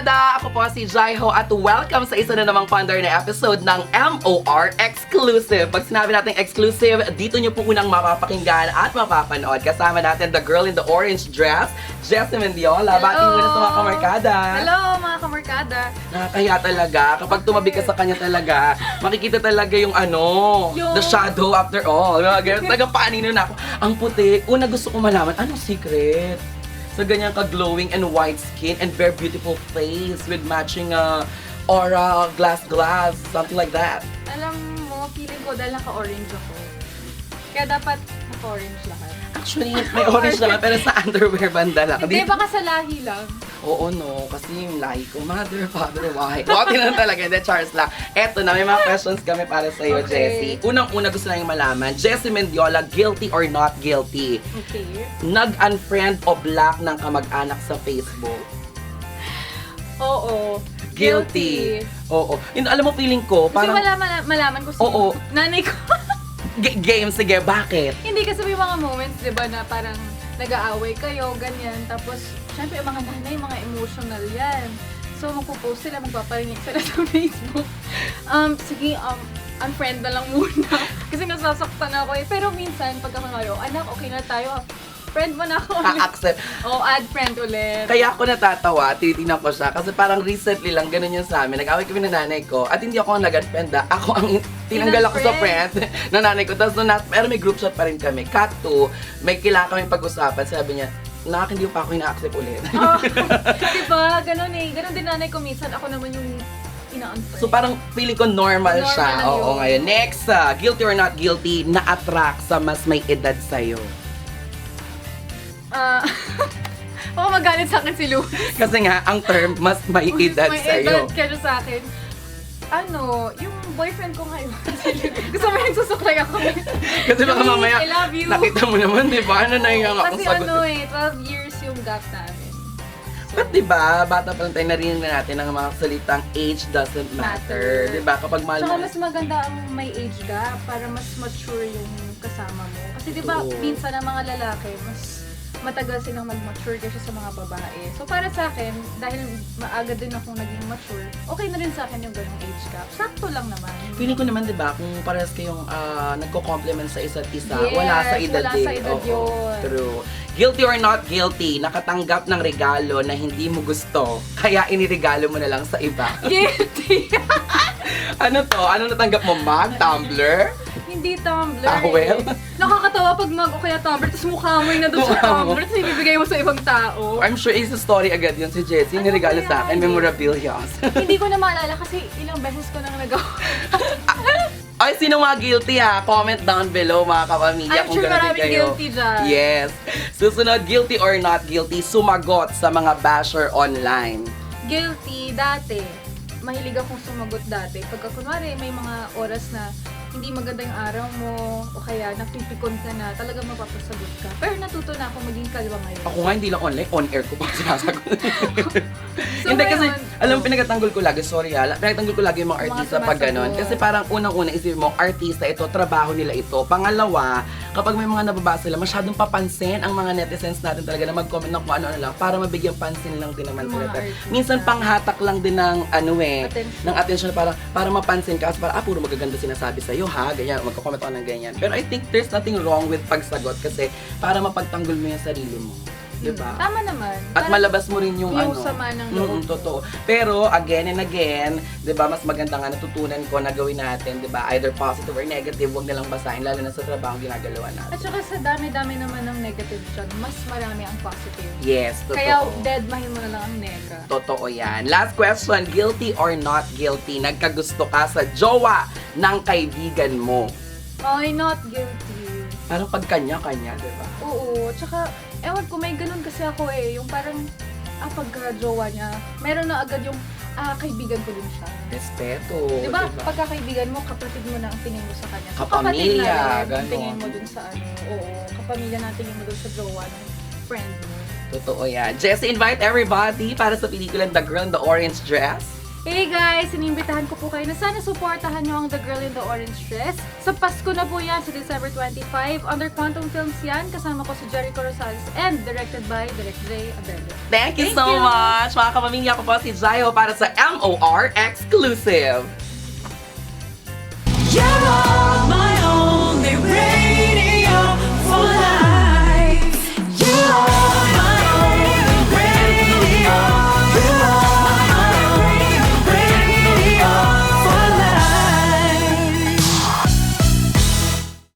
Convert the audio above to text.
kamarkada! Ako po si Jaiho at welcome sa isa na namang Ponder na episode ng MOR Exclusive. Pag sinabi natin exclusive, dito nyo po unang mapapakinggan at mapapanood. Kasama natin the girl in the orange dress, Jessie Mendiola. Bati mo na sa mga kamarkada. Hello mga kamarkada. Nakakaya talaga. Kapag tumabi ka sa kanya talaga, makikita talaga yung the shadow after all. Talagang paanino na ako. Ang puti. Una gusto ko malaman, anong secret? Sa ganyan ka-glowing and white skin and very beautiful face with matching aura, glass, something like that. Alam mo, feeling ko dahil naka-orange ako. Kaya dapat naka-orange lahat. Actually, may orange naman pero sa underwear banda lang. Hindi, baka sa lahi lang. Oo, no. Kasi yung lahi ko, mother, father, why? Buti lang talaga. Hindi, Charles lang. Eto na, may mga questions kami para sa iyo, Okay. Jessie. Unang-una gusto namin malaman, Jessie Mendiola, guilty or not guilty? Okay. Nag-unfriend o block ng kamag-anak sa Facebook? Oo. Guilty. Oo. Yun, alam mo, feeling ko, Kasi parang... malaman ko sino. Oo. Nanay ko. Game, sige, bakit? Hindi kasi may mga moments, di ba, na parang nag-aaway kayo, ganyan. Tapos, syempre, yung mga nanay, mga emotional yan. So, magpo-post sila, magpaparinig sila sa Facebook. Sige, unfriend na lang muna. Kasi nasasaktan ako eh. Pero minsan, pagka kayo, anak, okay na tayo. Friend mo na ako ulit. Ha-accept. Add friend ulit. Kaya ako natatawa, tinitingnan ko siya. Kasi parang recently lang, ganun yung sa amin. Nag-away kami ng nanay ko. At hindi ako ang nag-unfriend. Ako ang tinanggal ako sa friend ng nanay ko. Tapos pero may group chat pa rin kami. Cut to, may kailangan kami pag-usapan. Sabi niya, hindi pa ako ina-accept ulit. Oh, diba? Ganun eh. Ganun din nanay ko minsan. Ako naman yung ina-unfriend. So parang feeling ko normal siya. lang Oo, yun. ngayon. Next, guilty or not guilty, na-attract sa mas may edad sa'yo. Oo, magalit sa akin si Lou. Kasi nga, ang term, mas may edad May sa'yo. edad kaya sa akin. Yung boyfriend ko ngayon. Gusto mo yung susuklay ako. Kasi baka Louis, mamaya, I love you. nakita mo naman, di ba? Ano na yung akong Kasi sagot? 12 years yung gap namin. But di ba, bata pa lang tayo, narinig na natin ang mga salitang age doesn't matter. Di ba? Kapag mahal Tsaka mo. mas maganda ang may age gap para mas mature yung kasama mo. Kasi di ba, Totoo. minsan ang mga lalaki, mas matagal silang mag-mature kasi sa mga babae. So para sa akin, dahil maaga din akong naging mature, okay na rin sa akin yung ganung age gap. Sakto lang naman. Feeling ko naman, di ba, kung parehas kayong nagko-compliment sa isa't isa, Yes, wala sa edad wala eh. sa edad Oo, yun. true. Guilty or not guilty, nakatanggap ng regalo na hindi mo gusto, kaya iniregalo mo na lang sa iba. Guilty! Ano to? Ano natanggap mo? Mag? Tumbler? Hindi tumbler. Towel? Eh. Nakakatawa pag mag o kaya tumbler, tapos mukha mo yung nandun sa Mukha mo. tumbler, tapos ibibigay mo sa ibang tao. I'm sure is a story agad yun si Jessie. Ano Niregalo ba sa akin, yan? memorabilia. Hindi ko na maalala kasi ilang beses ko nang nagawa. Ay, sino mga guilty ha? Comment down below mga kapamilya I'm kung sure ganun din maraming kayo. guilty dyan. Yes. Susunod, guilty or not guilty, sumagot sa mga basher online. Guilty dati. Mahilig akong sumagot dati. Pagka kunwari may mga oras na hindi maganda yung araw mo o kaya napipikon ka na, talagang mapapasagot ka. Pero natuto na ako maging kalma ngayon. Ako nga, hindi lang online, on-air ko pa sinasagot. So, Hindi kasi, ngayon, alam mo, pinagtatanggol ko lagi, sorry pinagtatanggol ko lagi yung mga Mga artista pag sumasagot. ganon. Kasi parang unang-una, isipin mo, artista ito, trabaho nila ito. Pangalawa, kapag may mga nababasa sila, masyadong papansin ang mga netizens natin talaga na mag-comment ng kung ano-ano lang para mabigyan pansin lang din naman Yung mga sila. artista. Minsan panghatak lang din ng Attention. ng attention para mapansin ka. Kasi parang, puro magaganda sinasabi sa'yo ha, ganyan, magko-comment ako ng ganyan. Pero I think there's nothing wrong with pagsagot kasi para mapagtanggol mo yung sarili mo. Diba? Tama naman. At Parang malabas mo rin yung yung sama ng loob. totoo. Pero again and again, 'di ba, mas maganda nga natutunan ko na gawin natin, 'di ba? Either positive or negative, wag nilang basahin lalo na sa trabaho ginagalawan natin. At saka sa dami-dami naman ng negative dyan, mas marami ang positive. Yes, totoo. Kaya deadmahin mo na lang ang nega. Totoo yan. Last question, guilty or not guilty? Nagkagusto ka sa jowa ng kaibigan mo? Okay, not guilty. Parang pagkanya-kanya, 'di ba? Oo, tsaka, ewan ko, may ganun kasi ako eh, yung parang, pagka-jowa niya, meron na agad yung, kaibigan ko din siya. Respeto, Diba, pagkakaibigan mo, kapatid mo na ang tingin mo sa kanya. So, Kapamilya, kapatid na rin ang ganon. tingin mo dun sa oo, kapamilya na ang tingin mo dun sa jowa ng friend mo. Totoo yan. Jessie, invite everybody para sa pelikulang The Girl in the Orange Dress. Hey guys, inimbitahan ko po kayo na sana supportahan nyo ang The Girl in the Orange Dress. Sa Pasko na po yan, sa December 25. Under Quantum Films yan, kasama ko si Jericho Rosales and directed by Direct Ray Abello. Thank you so much! Mga kapamilya ko po si Jayo para sa MOR Exclusive. Yeah!